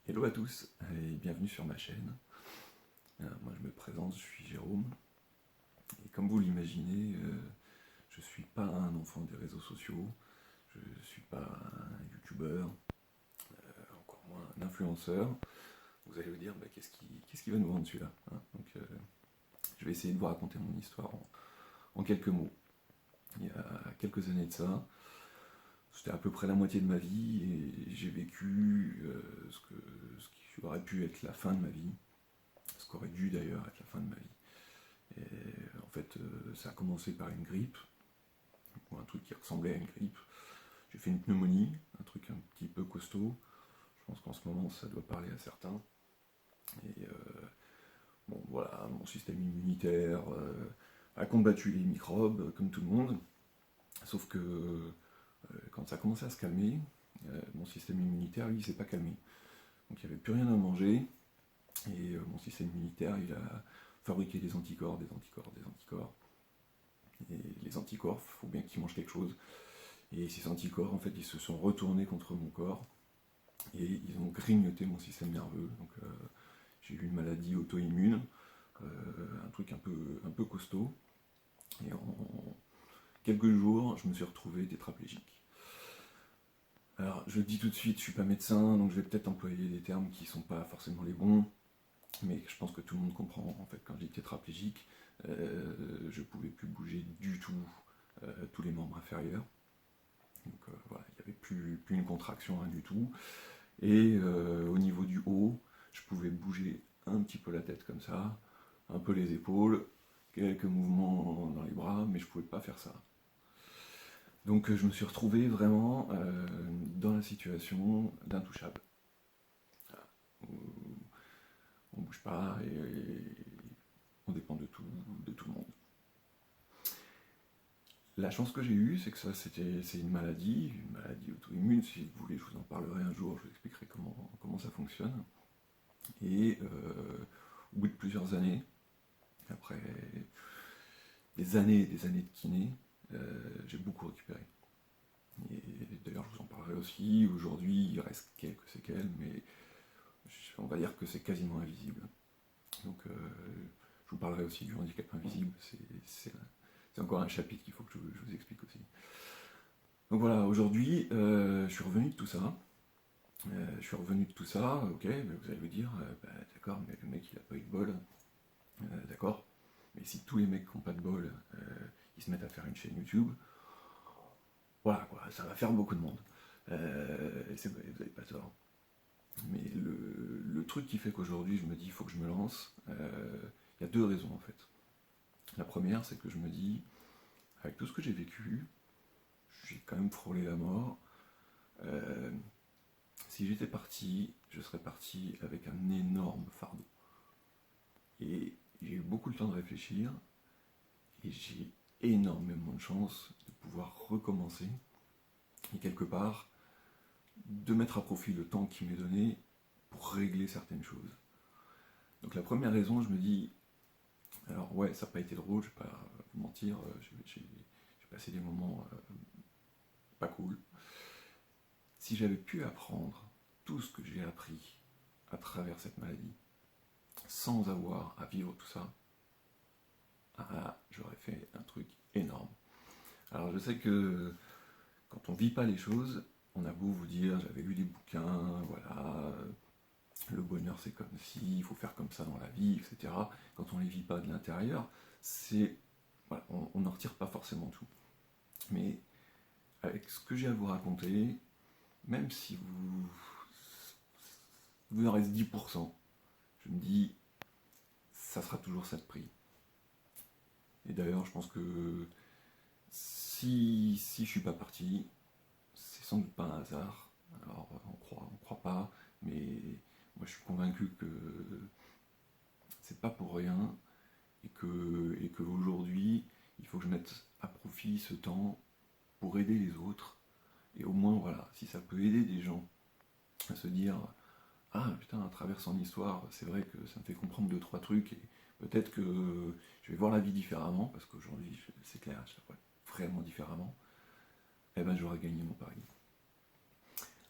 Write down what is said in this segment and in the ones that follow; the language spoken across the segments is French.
Hello à tous et bienvenue sur ma chaîne. Moi je me présente, je suis Jérôme. Et comme vous l'imaginez, je suis pas un enfant des réseaux sociaux, je suis pas un youtubeur, encore moins un influenceur. Vous allez vous dire, bah, qu'est-ce qui va nous rendre celui-là, hein. Donc je vais essayer de vous raconter mon histoire en quelques mots. Il y a quelques années de ça, c'était à peu près la moitié de ma vie et j'ai vécu ce qui aurait pu être la fin de ma vie, ce qu'aurait dû d'ailleurs être la fin de ma vie. Et en fait, ça a commencé par une grippe, ou un truc qui ressemblait à une grippe. J'ai fait une pneumonie, un truc un petit peu costaud. Je pense qu'en ce moment, ça doit parler à certains. Et bon, voilà, mon système immunitaire a combattu les microbes, comme tout le monde. Sauf que quand ça a commencé à se calmer, mon système immunitaire, lui, il s'est pas calmé. Donc il n'y avait plus rien à manger. Et mon système immunitaire, il a fabriqué des anticorps, des anticorps, des anticorps. Et les anticorps, il faut bien qu'ils mangent quelque chose. Et ces anticorps, en fait, ils se sont retournés contre mon corps et ils ont grignoté mon système nerveux. Donc j'ai eu une maladie auto-immune, un truc un peu costaud. Et en quelques jours, je me suis retrouvé tétraplégique. Alors, je le dis tout de suite, je suis pas médecin, donc je vais peut-être employer des termes qui sont pas forcément les bons, mais je pense que tout le monde comprend. En fait, quand je dis tétraplégique, je pouvais plus bouger du tout tous les membres inférieurs. Donc voilà, il n'y avait plus une contraction, rien du tout. Et au niveau du haut, je pouvais bouger un petit peu la tête comme ça, un peu les épaules, quelques mouvements dans les bras, mais je ne pouvais pas faire ça. Donc je me suis retrouvé vraiment dans la situation d'intouchable. Voilà. On ne bouge pas et on dépend de tout le monde. La chance que j'ai eue, c'est que c'est une maladie auto-immune. Si vous voulez, je vous en parlerai un jour, je vous expliquerai comment ça fonctionne. Et au bout de plusieurs années, après des années et des années de kiné, j'ai beaucoup récupéré. Et d'ailleurs, je vous en parlerai aussi. Aujourd'hui, il reste quelques séquelles, mais on va dire que c'est quasiment invisible. Donc, je vous parlerai aussi du handicap invisible. C'est encore un chapitre qu'il faut que je vous explique aussi. Donc voilà, aujourd'hui, je suis revenu de tout ça. Ok, mais vous allez me dire, bah, d'accord, mais le mec il a pas eu de bol, d'accord, mais si tous les mecs qui n'ont pas de bol, ils se mettent à faire une chaîne YouTube, voilà quoi, ça va faire beaucoup de monde. Vous n'avez pas tort. Mais le truc qui fait qu'aujourd'hui je me dis il faut que je me lance, il y a deux raisons en fait. La première, c'est que je me dis, avec tout ce que j'ai vécu, j'ai quand même frôlé la mort. Si j'étais parti, je serais parti avec un énorme fardeau. Et j'ai eu beaucoup de temps de réfléchir, et j'ai énormément de chance de pouvoir recommencer, et quelque part, de mettre à profit le temps qui m'est donné pour régler certaines choses. Donc la première raison, je me dis, alors ouais, ça n'a pas été drôle, je ne vais pas vous mentir, j'ai passé des moments pas cool. Si j'avais pu apprendre tout ce que j'ai appris à travers cette maladie, sans avoir à vivre tout ça, j'aurais fait un truc énorme. Alors je sais que quand on vit pas les choses, on a beau vous dire, j'avais lu des bouquins, voilà, le bonheur c'est comme si, il faut faire comme ça dans la vie, etc. Quand on les vit pas de l'intérieur, voilà, on n'en retire pas forcément tout. Mais avec ce que j'ai à vous raconter, même si vous en reste 10%, je me dis, ça sera toujours ça de prix. Et d'ailleurs, je pense que si je suis pas parti, c'est sans doute pas un hasard. Alors, on croit pas, mais moi je suis convaincu que c'est pas pour rien et que aujourd'hui, il faut que je mette à profit ce temps pour aider les autres. Et au moins, voilà, si ça peut aider des gens à se dire, ah putain, à travers son histoire, c'est vrai que ça me fait comprendre 2-3 trucs et peut-être que je vais voir la vie différemment, parce qu'aujourd'hui, c'est clair, je la vois vraiment différemment, et ben j'aurais gagné mon pari.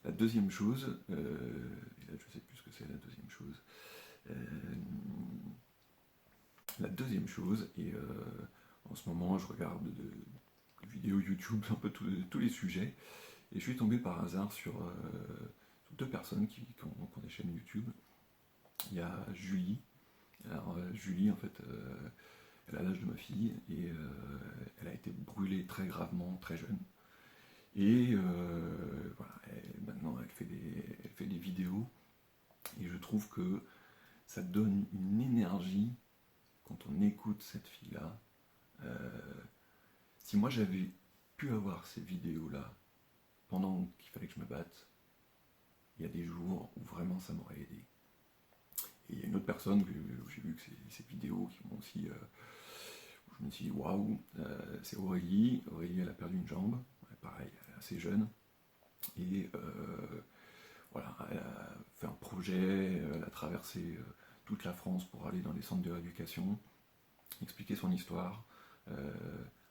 La deuxième chose, et là je sais plus ce que c'est la deuxième chose. La deuxième chose, et en ce moment je regarde de vidéos YouTube, un peu tous les sujets, et je suis tombé par hasard sur deux personnes qui ont des chaînes YouTube. Il y a Julie. Alors Julie, en fait, elle a l'âge de ma fille, et elle a été brûlée très gravement, très jeune. Et voilà, maintenant elle fait des vidéos, et je trouve que ça donne une énergie quand on écoute cette fille-là. Si moi j'avais pu avoir ces vidéos-là pendant qu'il fallait que je me batte, il y a des jours où vraiment ça m'aurait aidé. Et il y a une autre personne où j'ai vu que ces vidéos qui m'ont aussi. Où je me suis dit waouh, c'est Aurélie. Aurélie, elle a perdu une jambe, pareil, elle est assez jeune. Et voilà, elle a fait un projet, elle a traversé toute la France pour aller dans les centres de rééducation, expliquer son histoire,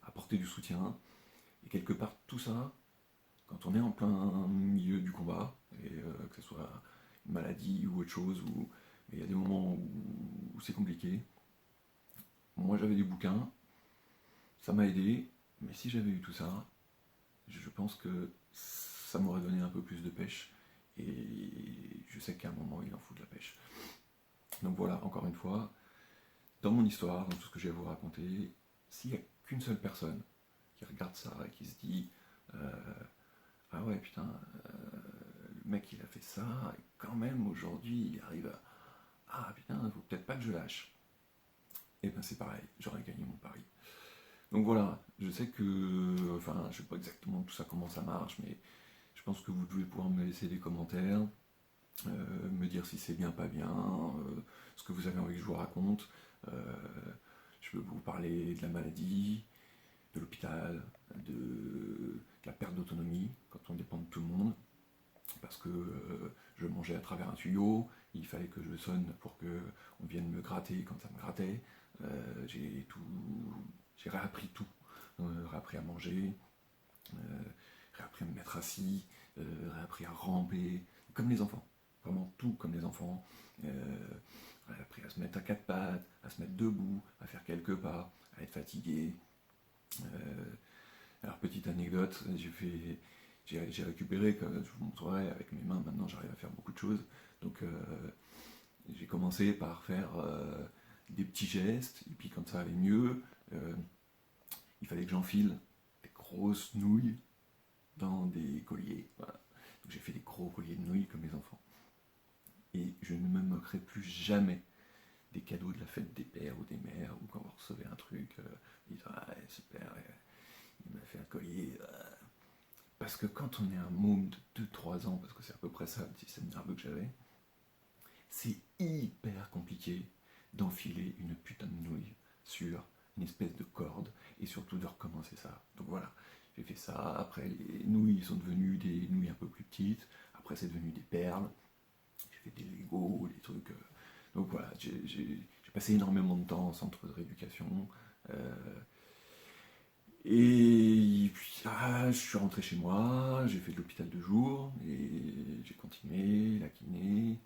apporter du soutien. Et quelque part, tout ça, quand on est en plein milieu du combat, et que ce soit une maladie ou autre chose, ou il y a des moments où c'est compliqué. Moi j'avais des bouquins, ça m'a aidé, mais si j'avais eu tout ça, je pense que ça m'aurait donné un peu plus de pêche, et je sais qu'à un moment il en faut de la pêche. Donc voilà, encore une fois, dans mon histoire, dans tout ce que j'ai à vous raconter, s'il n'y a qu'une seule personne qui regarde ça et qui se dit ah ouais putain, le mec il a fait ça, et quand même aujourd'hui il arrive à ah putain, il faut peut-être pas que je lâche. Et ben c'est pareil, j'aurais gagné mon pari. Donc voilà, je sais que, enfin, je sais pas exactement tout ça comment ça marche, mais je pense que vous devez pouvoir me laisser des commentaires, me dire si c'est bien, pas bien, ce que vous avez envie que je vous raconte. Euh, je peux vous parler de la maladie, de l'hôpital, de la perte d'autonomie quand on dépend de tout le monde, parce que je mangeais à travers un tuyau, il fallait que je sonne pour que on vienne me gratter quand ça me grattait. J'ai réappris tout, réappris à manger, réappris à me mettre assis, réappris à ramper, comme les enfants, vraiment tout comme les enfants. Réappris à se mettre à quatre pattes, à se mettre debout, à faire quelques pas, à être fatigué. Euh, alors petite anecdote, j'ai récupéré, comme je vous montrerai avec mes mains, maintenant j'arrive à faire beaucoup de choses. Donc j'ai commencé par faire des petits gestes, et puis quand ça allait mieux, il fallait que j'enfile des grosses nouilles dans des colliers. Voilà. Donc j'ai fait des gros colliers de nouilles comme les enfants. Et je ne me moquerai plus jamais des cadeaux de la fête des pères ou des mères, ou quand vous recevez un truc, ils disent ah super, il m'a fait un collier. Parce que quand on est un môme de 2-3 ans, parce que c'est à peu près ça le système nerveux que j'avais, c'est hyper compliqué d'enfiler une putain de nouille sur une espèce de corde, et surtout de recommencer ça. Donc voilà, j'ai fait ça, après les nouilles sont devenues des nouilles un peu plus petites, après c'est devenu des perles, j'ai fait des Lego, des trucs. Donc voilà, j'ai passé énormément de temps en centre de rééducation. Et puis je suis rentré chez moi, j'ai fait de l'hôpital de jour, et j'ai continué, la kiné,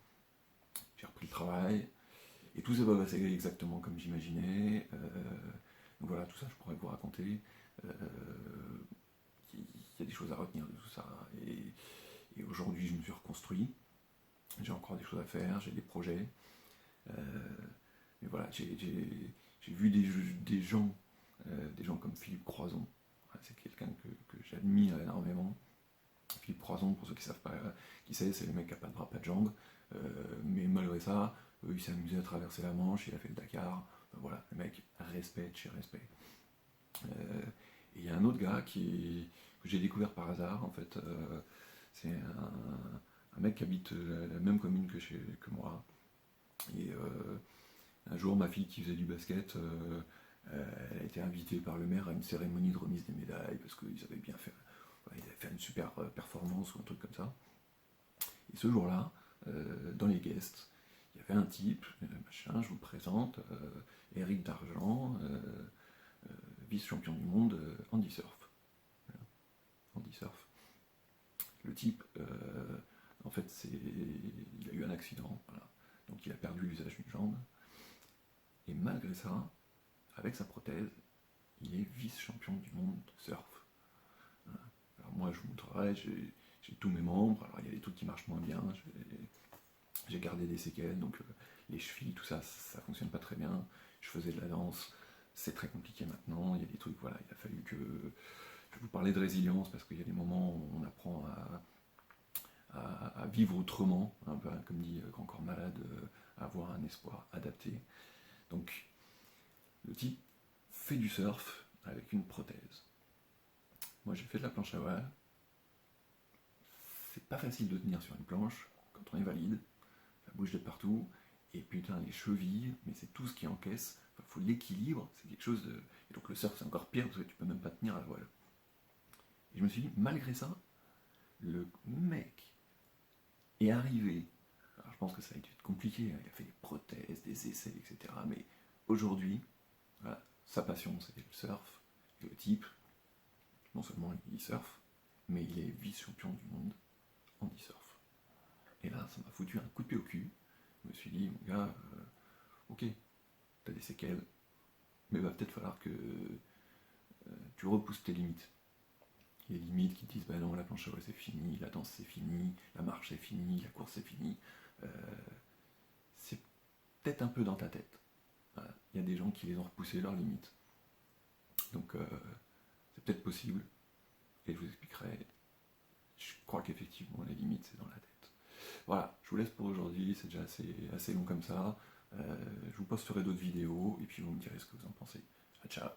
j'ai repris le travail, et tout s'est pas passé exactement comme j'imaginais. Donc voilà, tout ça je pourrais vous raconter. Euh, il y a des choses à retenir de tout ça. Et aujourd'hui je me suis reconstruit, j'ai encore des choses à faire, j'ai des projets. Mais voilà, j'ai vu des gens comme Philippe Croison. C'est quelqu'un que j'admire énormément. Philippe Croison, pour ceux qui ne savent pas qui c'est le mec qui n'a pas de bras, pas de jambes. Mais malgré ça, il s'est amusé à traverser la Manche, il a fait le Dakar. Enfin, voilà, le mec, respect chez respect. Et il y a un autre gars que j'ai découvert par hasard, en fait. C'est un mec qui habite la même commune que moi. Et un jour, ma fille qui faisait du basket, elle a été invitée par le maire à une cérémonie de remise des médailles parce qu'ils avaient bien fait, ils avaient fait une super performance ou un truc comme ça. Et ce jour-là, dans les guests, il y avait un type, machin, je vous le présente, Eric Dargent, vice-champion du monde handi surf. Voilà, handi surf. Le type, en fait, il a eu un accident, voilà. Donc il a perdu l'usage d'une jambe, et malgré ça, avec sa prothèse, il est vice-champion du monde de surf. Voilà. Alors moi, je vous montrerai, j'ai tous mes membres, alors il y a des trucs qui marchent moins bien, j'ai gardé des séquelles, donc les chevilles, tout ça, ça fonctionne pas très bien. Je faisais de la danse, c'est très compliqué maintenant, il y a des trucs, voilà, il a fallu que... Je vais vous parler de résilience, parce qu'il y a des moments où on apprend à vivre autrement, un peu comme dit Grand Corps Malade, à avoir un espoir adapté. Donc, le type fait du surf avec une prothèse. Moi, j'ai fait de la planche à voile. C'est pas facile de tenir sur une planche quand on est valide. Ça bouge de partout. Et putain, les chevilles, mais c'est tout ce qui encaisse. Il faut l'équilibre, c'est quelque chose de... Et donc le surf, c'est encore pire parce que tu peux même pas tenir la voile. Et je me suis dit, malgré ça, le mec est arrivé. Alors je pense que ça a été compliqué, hein. Il a fait des prothèses, des essais, etc. Mais aujourd'hui, voilà, sa passion, c'était le surf. Et le type, non seulement il surfe, mais il est vice-champion du monde en e-surf. Et là, ça m'a foutu un coup de pied au cul. Je me suis dit, mon gars, ok, t'as des séquelles, mais il va peut-être falloir que tu repousses tes limites. Il y a des limites qui te disent, bah non, la planche à voile c'est fini, la danse c'est fini, la marche c'est fini, la course c'est fini. C'est peut-être un peu dans ta tête. Voilà. Il y a des gens qui les ont repoussés leurs limites. Donc c'est peut-être possible, et je vous expliquerai. Je crois qu'effectivement, la limite, c'est dans la tête. Voilà, je vous laisse pour aujourd'hui, c'est déjà assez long comme ça. Je vous posterai d'autres vidéos, et puis vous me direz ce que vous en pensez. Ciao.